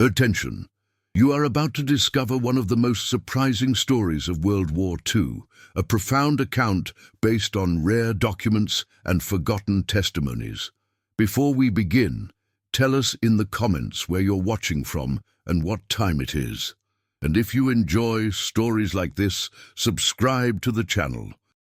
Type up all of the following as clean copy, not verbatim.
Attention! You are about to discover one of the most surprising stories of World War II, a profound account based on rare documents and forgotten testimonies. Before we begin, tell us in the comments where you're watching from and what time it is. And if you enjoy stories like this, subscribe to the channel.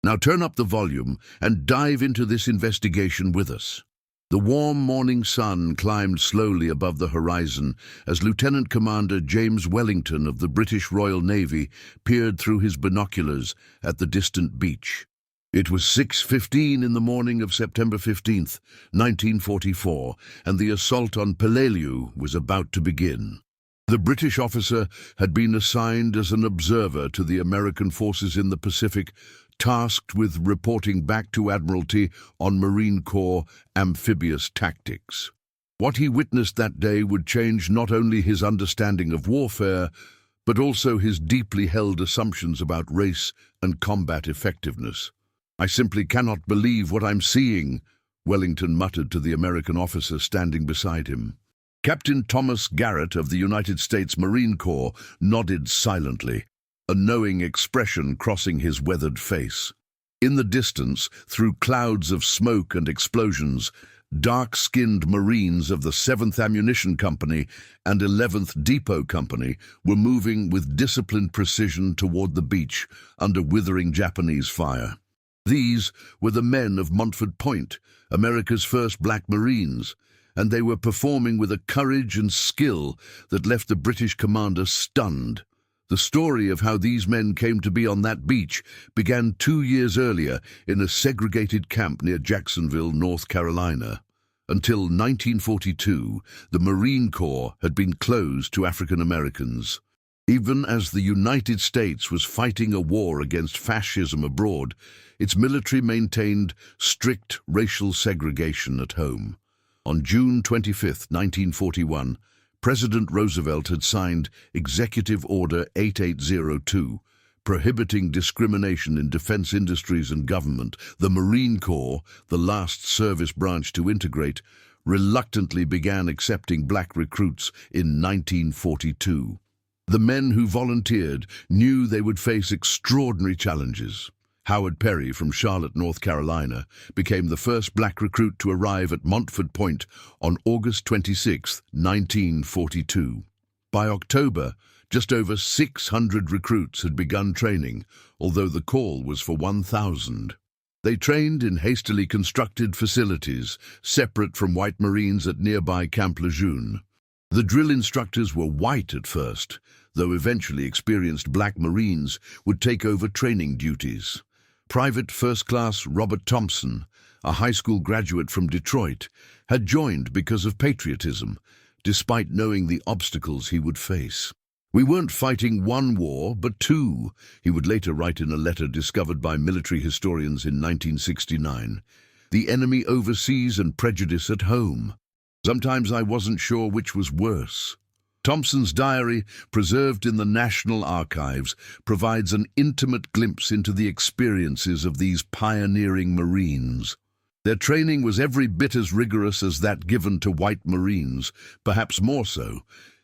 Now turn up the volume and dive into this investigation with us. The warm morning sun climbed slowly above the horizon as Lieutenant Commander James Wellington of the British Royal Navy peered through his binoculars at the distant beach. It was 6:15 in the morning of September 15th, 1944, and the assault on Peleliu was about to begin. The British officer had been assigned as an observer to the American forces in the Pacific, tasked with reporting back to Admiralty on Marine Corps amphibious tactics. What he witnessed that day would change not only his understanding of warfare, but also his deeply held assumptions about race and combat effectiveness. "I simply cannot believe what I'm seeing," Wellington muttered to the American officer standing beside him. Captain Thomas Garrett of the United States Marine Corps nodded silently, a knowing expression crossing his weathered face. In the distance, through clouds of smoke and explosions, dark-skinned Marines of the 7th Ammunition Company and 11th Depot Company were moving with disciplined precision toward the beach under withering Japanese fire. These were the men of Montford Point, America's first Black Marines, and they were performing with a courage and skill that left the British commander stunned. The story of how these men came to be on that beach began 2 years earlier in a segregated camp near Jacksonville, North Carolina. Until 1942, the Marine Corps had been closed to African Americans. Even as the United States was fighting a war against fascism abroad, its military maintained strict racial segregation at home. On June 25, 1941, President Roosevelt had signed Executive Order 8802, prohibiting discrimination in defense industries and government. The Marine Corps, the last service branch to integrate, reluctantly began accepting black recruits in 1942. The men who volunteered knew they would face extraordinary challenges. Howard Perry from Charlotte, North Carolina, became the first black recruit to arrive at Montford Point on August 26, 1942. By October, just over 600 recruits had begun training, although the call was for 1,000. They trained in hastily constructed facilities, separate from white Marines at nearby Camp Lejeune. The drill instructors were white at first, though eventually experienced black Marines would take over training duties. Private First Class Robert Thompson, a high school graduate from Detroit, had joined because of patriotism, despite knowing the obstacles he would face. "We weren't fighting one war, but two," he would later write in a letter discovered by military historians in 1969. "The enemy overseas and prejudice at home. Sometimes I wasn't sure which was worse." Thompson's diary, preserved in the National Archives, provides an intimate glimpse into the experiences of these pioneering Marines. Their training was every bit as rigorous as that given to white Marines, perhaps more so,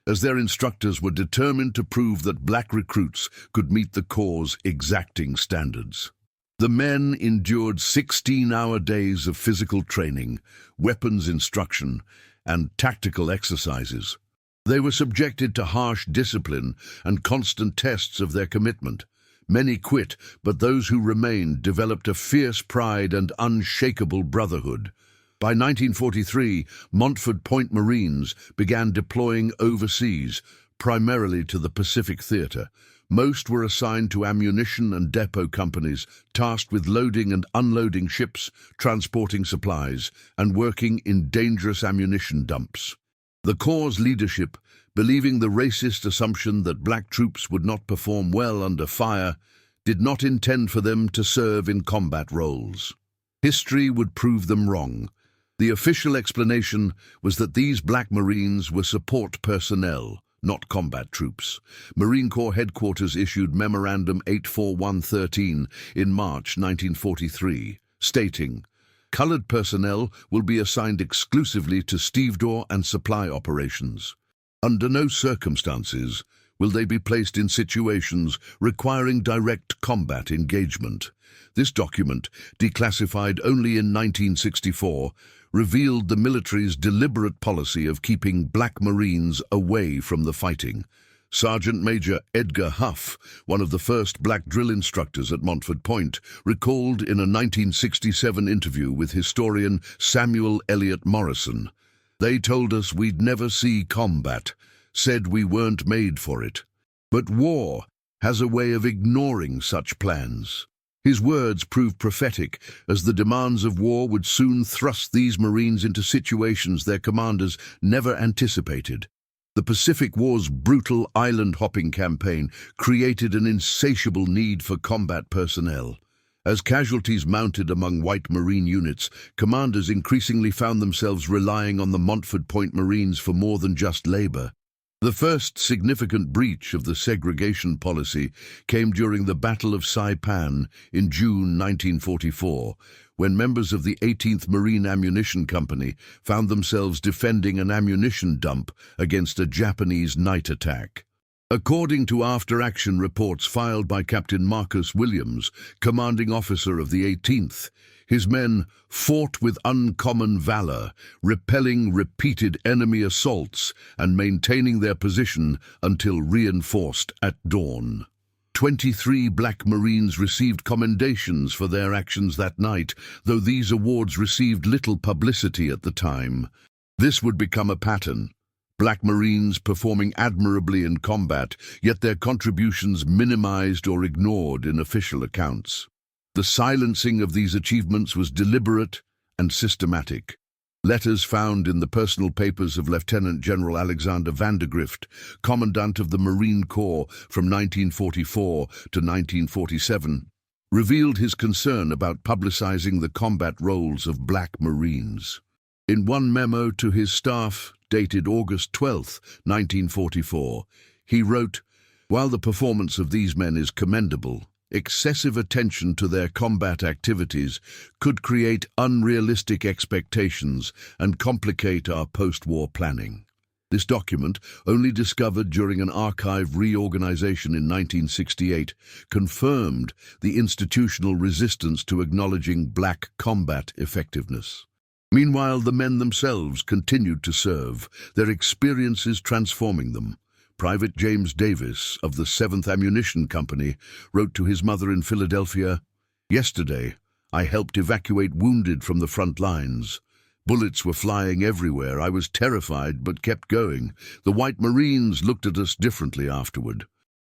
as their instructors were determined to prove that black recruits could meet the Corps' exacting standards. The men endured 16-hour days of physical training, weapons instruction, and tactical exercises. They were subjected to harsh discipline and constant tests of their commitment. Many quit, but those who remained developed a fierce pride and unshakable brotherhood. By 1943, Montford Point Marines began deploying overseas, primarily to the Pacific Theater. Most were assigned to ammunition and depot companies, tasked with loading and unloading ships, transporting supplies, and working in dangerous ammunition dumps. The Corps' leadership, believing the racist assumption that black troops would not perform well under fire, did not intend for them to serve in combat roles. History would prove them wrong. The official explanation was that these black Marines were support personnel, not combat troops. Marine Corps Headquarters issued Memorandum 84113 in March 1943, stating, "Colored personnel will be assigned exclusively to stevedore and supply operations. Under no circumstances will they be placed in situations requiring direct combat engagement. This document, declassified only in 1964, revealed the military's deliberate policy of keeping Black Marines away from the fighting. Sergeant Major Edgar Huff, one of the first black drill instructors at Montford Point, recalled in a 1967 interview with historian Samuel Eliot Morrison, "They told us we'd never see combat, said we weren't made for it. But war has a way of ignoring such plans." His words proved prophetic, as the demands of war would soon thrust these Marines into situations their commanders never anticipated. The Pacific War's brutal island-hopping campaign created an insatiable need for combat personnel. As casualties mounted among white Marine units, commanders increasingly found themselves relying on the Montford Point Marines for more than just labor. The first significant breach of the segregation policy came during the Battle of Saipan in June 1944, when members of the 18th Marine Ammunition Company found themselves defending an ammunition dump against a Japanese night attack. According to after-action reports filed by Captain Marcus Williams, commanding officer of the 18th, his men fought with uncommon valor, repelling repeated enemy assaults and maintaining their position until reinforced at dawn. 23 Black Marines received commendations for their actions that night, though these awards received little publicity at the time. This would become a pattern. Black Marines performing admirably in combat, yet their contributions minimized or ignored in official accounts. The silencing of these achievements was deliberate and systematic. Letters found in the personal papers of Lieutenant General Alexander Vandergrift, Commandant of the Marine Corps from 1944 to 1947, revealed his concern about publicizing the combat roles of Black Marines. In one memo to his staff, dated August 12, 1944, he wrote, "While the performance of these men is commendable, excessive attention to their combat activities could create unrealistic expectations and complicate our post-war planning." This document, only discovered during an archive reorganization in 1968, confirmed the institutional resistance to acknowledging Black combat effectiveness. Meanwhile, the men themselves continued to serve, their experiences transforming them. Private James Davis of the 7th Ammunition Company wrote to his mother in Philadelphia, "Yesterday, I helped evacuate wounded from the front lines. Bullets were flying everywhere. I was terrified but kept going. The White Marines looked at us differently afterward.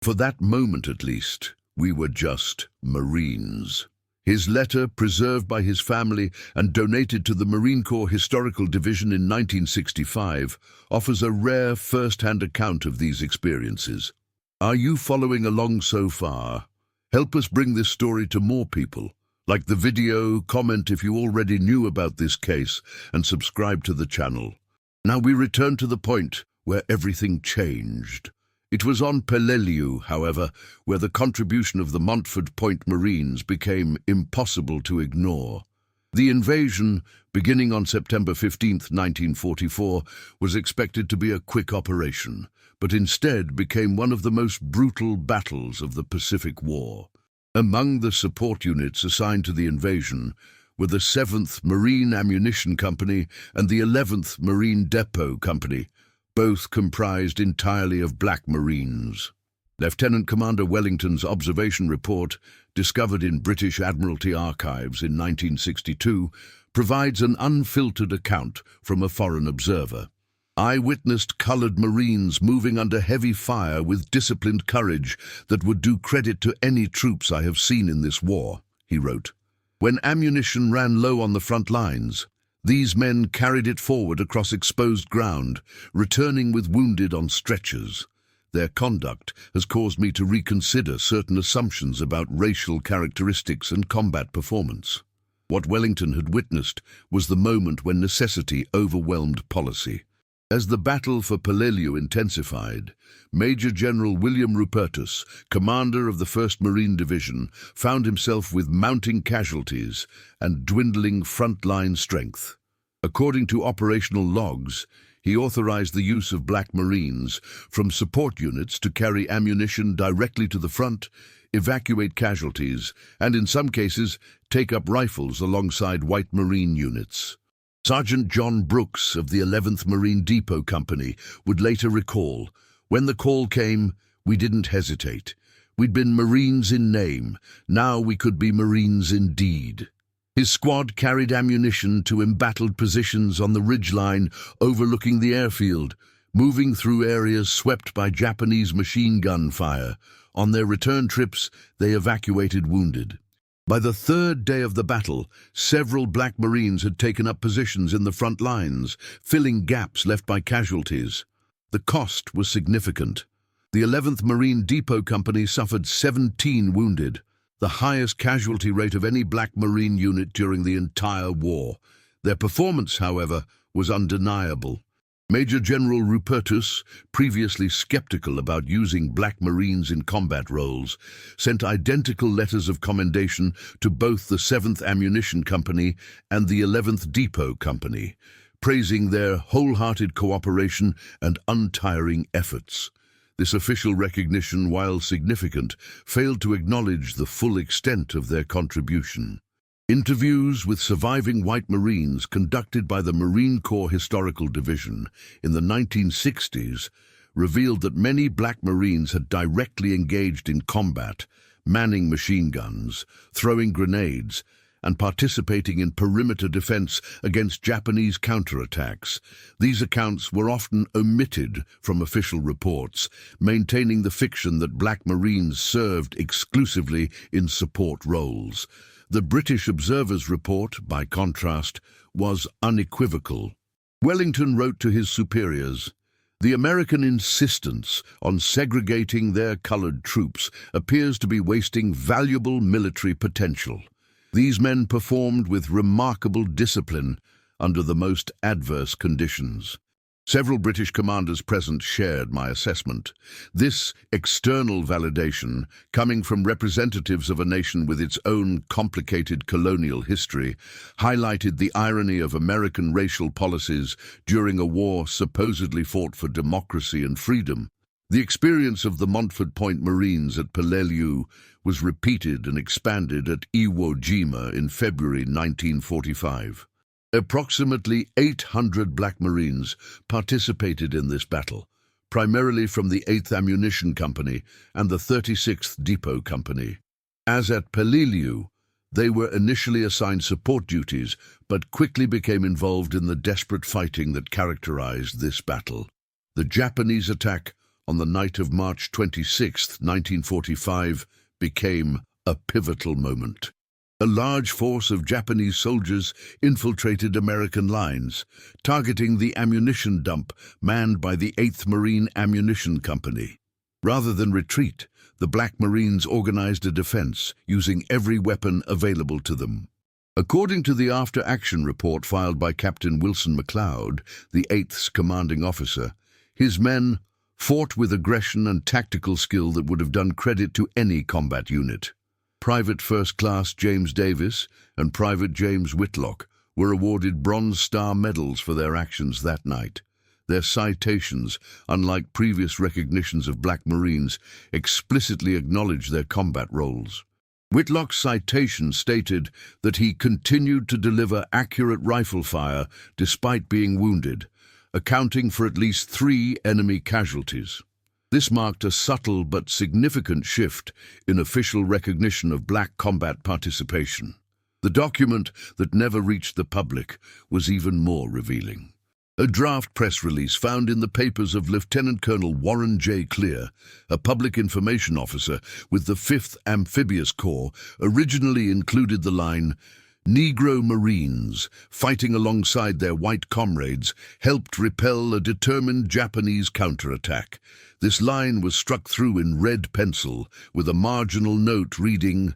For that moment at least, we were just Marines." His letter, preserved by his family and donated to the Marine Corps Historical Division in 1965, offers a rare first-hand account of these experiences. Are you following along so far? Help us bring this story to more people. Like the video, comment if you already knew about this case, and subscribe to the channel. Now we return to the point where everything changed. It was on Peleliu, however, where the contribution of the Montford Point Marines became impossible to ignore. The invasion, beginning on September 15, 1944, was expected to be a quick operation, but instead became one of the most brutal battles of the Pacific War. Among the support units assigned to the invasion were the 7th Marine Ammunition Company and the 11th Marine Depot Company, both comprised entirely of Black Marines. Lieutenant Commander Wellington's observation report, discovered in British Admiralty archives in 1962, provides an unfiltered account from a foreign observer. "I witnessed colored Marines moving under heavy fire with disciplined courage that would do credit to any troops I have seen in this war," he wrote. "When ammunition ran low on the front lines, these men carried it forward across exposed ground, returning with wounded on stretchers. Their conduct has caused me to reconsider certain assumptions about racial characteristics and combat performance." What Wellington had witnessed was the moment when necessity overwhelmed policy. As the battle for Peleliu intensified, Major General William Rupertus, commander of the 1st Marine Division, found himself with mounting casualties and dwindling front-line strength. According to operational logs, He authorized the use of Black Marines from support units to carry ammunition directly to the front, evacuate casualties, and in some cases, take up rifles alongside White Marine units. Sergeant John Brooks of the 11th Marine Depot Company would later recall, "When the call came, we didn't hesitate. We'd been Marines in name, now we could be Marines in deed." His squad carried ammunition to embattled positions on the ridgeline overlooking the airfield, moving through areas swept by Japanese machine gun fire. On their return trips, they evacuated wounded. By the third day of the battle, several Black Marines had taken up positions in the front lines, filling gaps left by casualties. The cost was significant. The 11th Marine Depot Company suffered 17 wounded, the highest casualty rate of any Black Marine unit during the entire war. Their performance, however, was undeniable. Major General Rupertus, previously skeptical about using Black Marines in combat roles, sent identical letters of commendation to both the 7th Ammunition Company and the 11th Depot Company, praising their wholehearted cooperation and untiring efforts. This official recognition, while significant, failed to acknowledge the full extent of their contribution. Interviews with surviving White Marines conducted by the Marine Corps Historical Division in the 1960s revealed that many Black Marines had directly engaged in combat, manning machine guns, throwing grenades, and participating in perimeter defense against Japanese counterattacks. These accounts were often omitted from official reports, maintaining the fiction that Black Marines served exclusively in support roles. The British Observer's report, by contrast, was unequivocal. Wellington wrote to his superiors, "The American insistence on segregating their colored troops appears to be wasting valuable military potential. These men performed with remarkable discipline under the most adverse conditions." Several British commanders present shared my assessment. This external validation, coming from representatives of a nation with its own complicated colonial history, highlighted the irony of American racial policies during a war supposedly fought for democracy and freedom. The experience of the Montford Point Marines at Peleliu was repeated and expanded at Iwo Jima in February 1945. Approximately 800 Black Marines participated in this battle, primarily from the 8th Ammunition Company and the 36th Depot Company. As at Peleliu, they were initially assigned support duties, but quickly became involved in the desperate fighting that characterized this battle. The Japanese attack on the night of March 26, 1945, became a pivotal moment. A large force of Japanese soldiers infiltrated American lines, targeting the ammunition dump manned by the 8th Marine Ammunition Company. Rather than retreat, the Black Marines organized a defense, using every weapon available to them. According to the after-action report filed by Captain Wilson McLeod, the 8th's commanding officer, his men fought with aggression and tactical skill that would have done credit to any combat unit. Private First Class James Davis and Private James Whitlock were awarded Bronze Star medals for their actions that night. Their citations, unlike previous recognitions of Black Marines, explicitly acknowledged their combat roles. Whitlock's citation stated that he continued to deliver accurate rifle fire despite being wounded, accounting for at least 3 enemy casualties. This marked a subtle but significant shift in official recognition of Black combat participation. The document that never reached the public was even more revealing. A draft press release found in the papers of Lieutenant Colonel Warren J. Clear, a public information officer with the 5th Amphibious Corps, originally included the line, "Negro Marines, fighting alongside their white comrades, helped repel a determined Japanese counterattack." This line was struck through in red pencil, with a marginal note reading,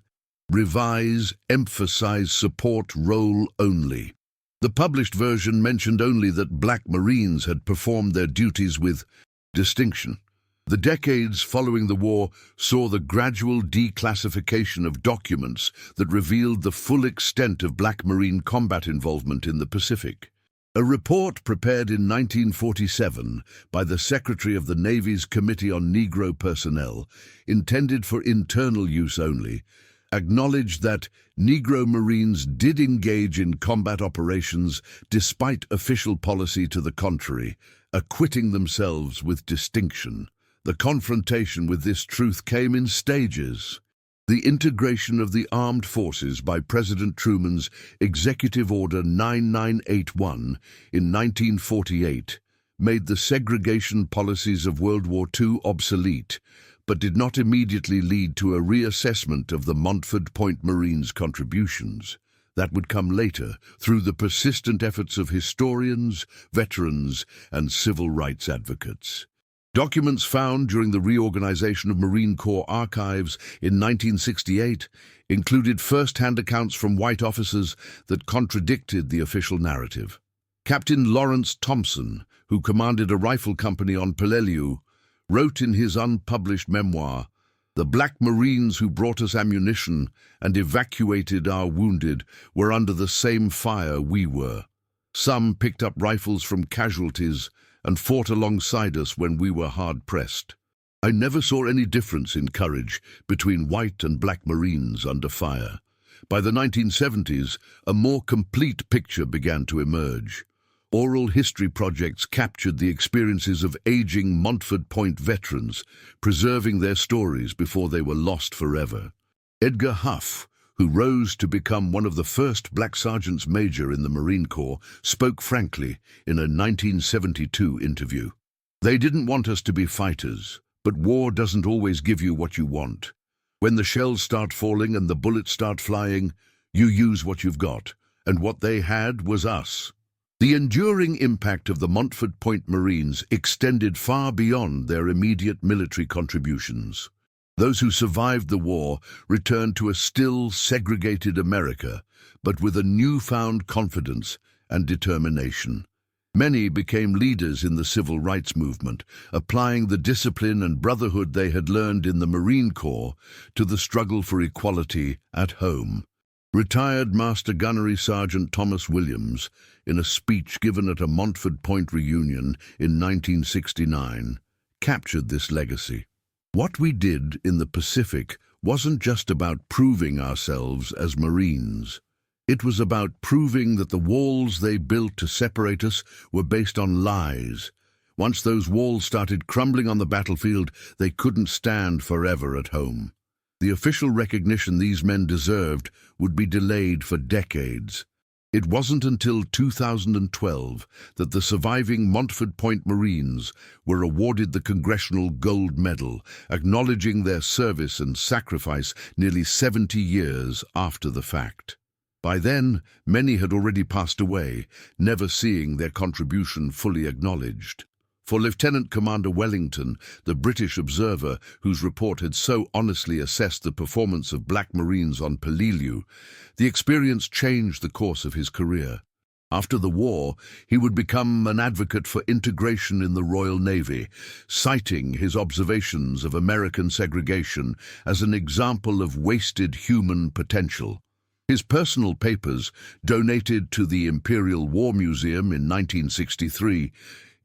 "Revise, emphasize support role only." The published version mentioned only that Black Marines had performed their duties with distinction. The decades following the war saw the gradual declassification of documents that revealed the full extent of Black Marine combat involvement in the Pacific. A report prepared in 1947 by the Secretary of the Navy's Committee on Negro Personnel, intended for internal use only, acknowledged that Negro Marines did engage in combat operations despite official policy to the contrary, acquitting themselves with distinction. The confrontation with this truth came in stages. The integration of the armed forces by President Truman's Executive Order 9981 in 1948 made the segregation policies of World War II obsolete, but did not immediately lead to a reassessment of the Montford Point Marines' contributions. That would come later through the persistent efforts of historians, veterans, and civil rights advocates. Documents found during the reorganization of Marine Corps archives in 1968 included first-hand accounts from white officers that contradicted the official narrative. Captain Lawrence Thompson, who commanded a rifle company on Peleliu, wrote in his unpublished memoir, "The black Marines who brought us ammunition and evacuated our wounded were under the same fire we were. Some picked up rifles from casualties and fought alongside us when we were hard-pressed. I never saw any difference in courage between white and black Marines under fire." By the 1970s, a more complete picture began to emerge. Oral history projects captured the experiences of aging Montford Point veterans, preserving their stories before they were lost forever. Edgar Huff, who rose to become one of the first black sergeants major in the Marine Corps, spoke frankly in a 1972 interview. "They didn't want us to be fighters, but war doesn't always give you what you want. When the shells start falling and the bullets start flying, you use what you've got, and what they had was us." The enduring impact of the Montford Point Marines extended far beyond their immediate military contributions. Those who survived the war returned to a still segregated America, but with a newfound confidence and determination. Many became leaders in the civil rights movement, applying the discipline and brotherhood they had learned in the Marine Corps to the struggle for equality at home. Retired Master Gunnery Sergeant Thomas Williams, in a speech given at a Montford Point reunion in 1969, captured this legacy. "What we did in the Pacific wasn't just about proving ourselves as Marines. It was about proving that the walls they built to separate us were based on lies. Once those walls started crumbling on the battlefield, they couldn't stand forever at home." The official recognition these men deserved would be delayed for decades. It wasn't until 2012 that the surviving Montford Point Marines were awarded the Congressional Gold Medal, acknowledging their service and sacrifice nearly 70 years after the fact. By then, many had already passed away, never seeing their contribution fully acknowledged. For Lieutenant Commander Wellington, the British observer whose report had so honestly assessed the performance of black Marines on Peleliu, the experience changed the course of his career. After the war, he would become an advocate for integration in the Royal Navy, citing his observations of American segregation as an example of wasted human potential. His personal papers, donated to the Imperial War Museum in 1963,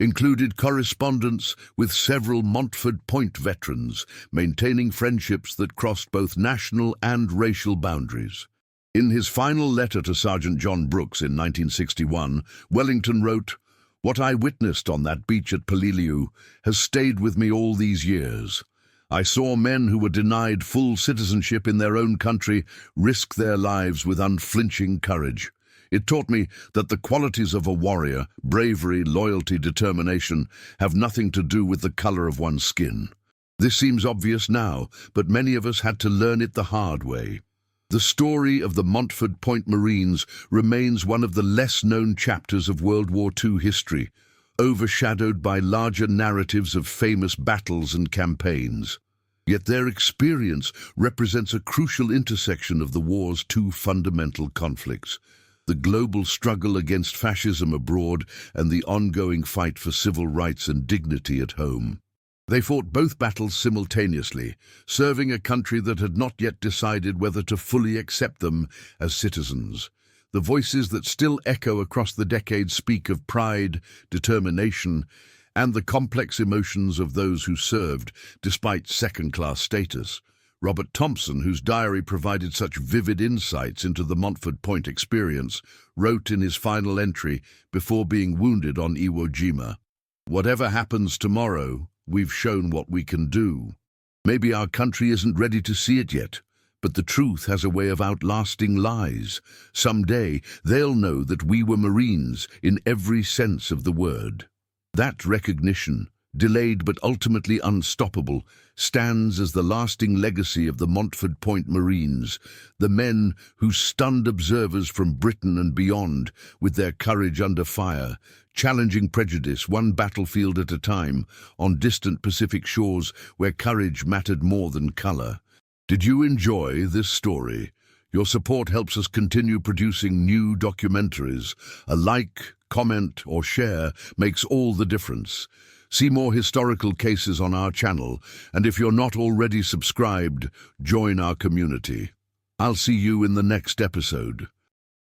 included correspondence with several Montford Point veterans, maintaining friendships that crossed both national and racial boundaries. In his final letter to Sergeant John Brooks in 1961, Wellington wrote, "What I witnessed on that beach at Peleliu has stayed with me all these years. I saw men who were denied full citizenship in their own country risk their lives with unflinching courage. It taught me that the qualities of a warrior, bravery, loyalty, determination, have nothing to do with the color of one's skin. This seems obvious now, but many of us had to learn it the hard way." The story of the Montford Point Marines remains one of the less-known chapters of World War II history, overshadowed by larger narratives of famous battles and campaigns. Yet their experience represents a crucial intersection of the war's two fundamental conflicts: the global struggle against fascism abroad and the ongoing fight for civil rights and dignity at home. They fought both battles simultaneously, serving a country that had not yet decided whether to fully accept them as citizens. The voices that still echo across the decades speak of pride, determination, and the complex emotions of those who served despite second-class status. Robert Thompson, whose diary provided such vivid insights into the Montford Point experience, wrote in his final entry before being wounded on Iwo Jima, "Whatever happens tomorrow, we've shown what we can do." Maybe our country isn't ready to see it yet, but the truth has a way of outlasting lies. Someday, they'll know that we were Marines in every sense of the word. That recognition, delayed but ultimately unstoppable, stands as the lasting legacy of the Montford Point Marines, the men who stunned observers from Britain and beyond with their courage under fire, challenging prejudice one battlefield at a time on distant Pacific shores where courage mattered more than color. Did you enjoy this story? Your support helps us continue producing new documentaries. A like, comment, or share makes all the difference. See more historical cases on our channel, and if you're not already subscribed, join our community. I'll see you in the next episode.